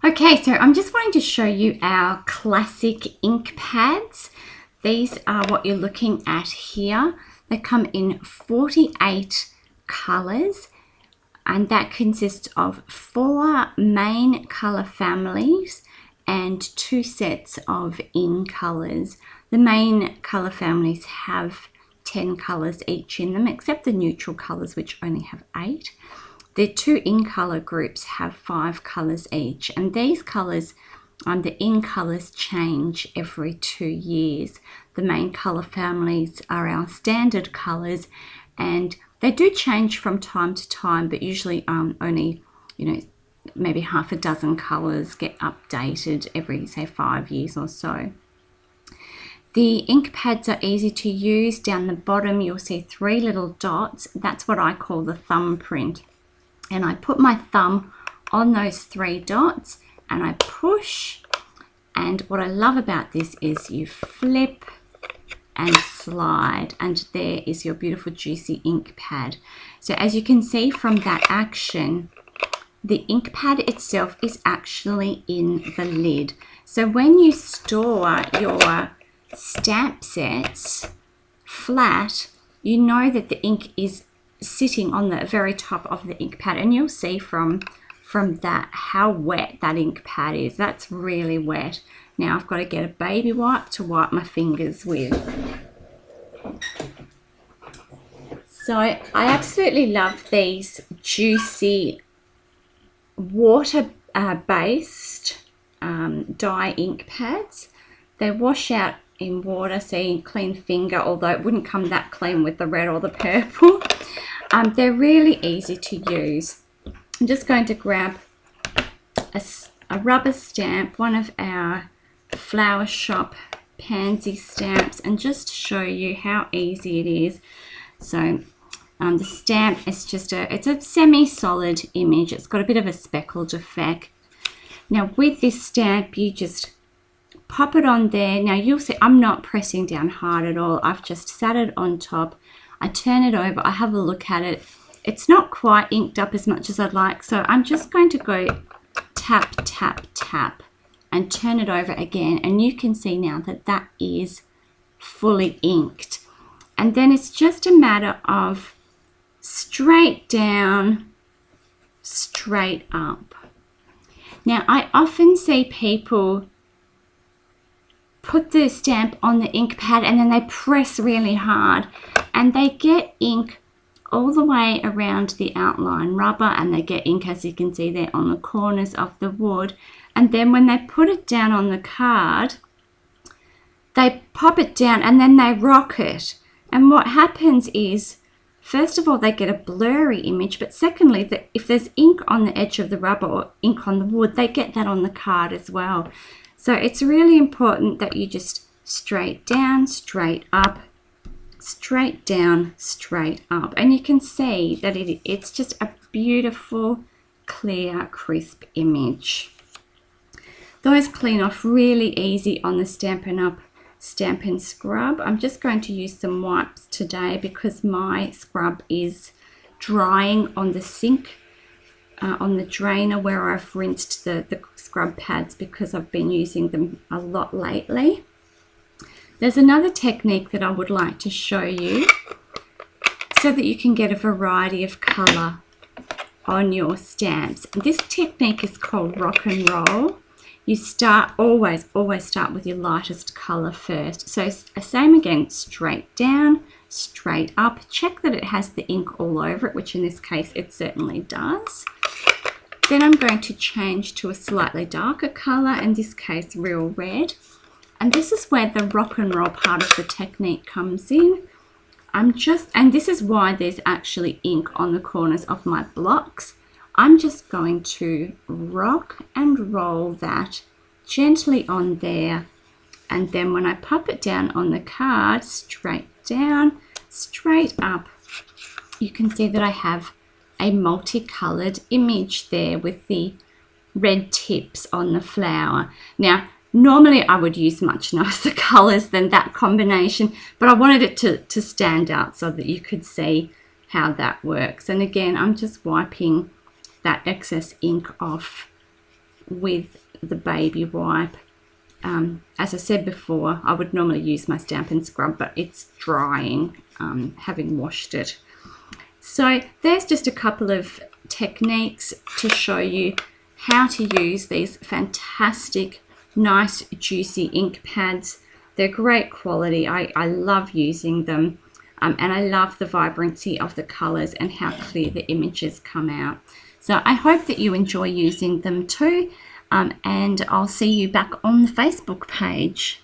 Okay, so I'm just wanting to show you our classic ink pads. These are what you're looking at here. They come in 48 colours, and that consists of 4 main colour families and 2 sets of in colours. The main colour families have 10 colours each in them, except the neutral colours, which only have 8. The 2 in colour groups have 5 colours each, and these colours, the in colours, change every 2 years. The main colour families are our standard colours, and they do change from time to time, but usually only, maybe half a dozen colours get updated every, say, 5 years or so. The ink pads are easy to use. Down the bottom you'll see 3 little dots. That's what I call the thumbprint. And I put my thumb on those 3 dots and I push. And what I love about this is you flip and slide, and there is your beautiful juicy ink pad. So as you can see from that action, the ink pad itself is actually in the lid. So when you store your stamp sets flat, you know that the ink is sitting on the very top of the ink pad, and you'll see from that how wet that ink pad is. That's really wet. Now I've got to get a baby wipe to wipe my fingers with. So I absolutely love these juicy water based dye ink pads. They wash out in water, so you can clean finger, although it wouldn't come that clean with the red or the purple. They're really easy to use. I'm just going to grab a rubber stamp, one of our Flower Shop pansy stamps, and just show you how easy it is. So the stamp is just it's a semi-solid image. It's got a bit of a speckled effect. Now with this stamp, you just pop it on there. Now you'll see I'm not pressing down hard at all. I've just sat it on top. I turn it over, I have a look at it. It's not quite inked up as much as I'd like, so I'm just going to go tap, tap, tap and turn it over again, and you can see now that that is fully inked. And then it's just a matter of straight down, straight up. Now I often see people put the stamp on the ink pad and then they press really hard and they get ink all the way around the outline rubber, and they get ink, as you can see there, on the corners of the wood. And then when they put it down on the card, they pop it down and then they rock it. And what happens is, first of all, they get a blurry image, but secondly, if there's ink on the edge of the rubber or ink on the wood, they get that on the card as well. So it's really important that you just straight down, straight up, straight down, straight up. And you can see that it's just a beautiful, clear, crisp image. Those clean off really easy on the Stampin' Up Stampin' Scrub. I'm just going to use some wipes today because my scrub is drying on the sink, on the drainer where I've rinsed the scrub pads, because I've been using them a lot lately. There's another technique that I would like to show you so that you can get a variety of colour on your stamps. This technique is called rock and roll. You always start with your lightest colour first. So same again, straight down, straight up. Check that it has the ink all over it, which in this case it certainly does. Then I'm going to change to a slightly darker colour, in this case real red. And this is where the rock and roll part of the technique comes in. And this is why there's actually ink on the corners of my blocks. I'm just going to rock and roll that gently on there. And then when I pop it down on the card, straight down, straight up, you can see that I have a multicolored image there with the red tips on the flower. Now, normally I would use much nicer colors than that combination, but I wanted it to stand out so that you could see how that works. And again, I'm just wiping that excess ink off with the baby wipe. As I said before, I would normally use my Stampin' Scrub, but it's drying, having washed it. So there's just a couple of techniques to show you how to use these fantastic, nice, juicy ink pads. They're great quality. I love using them, and I love the vibrancy of the colors and how clear the images come out. So I hope that you enjoy using them too, and I'll see you back on the Facebook page.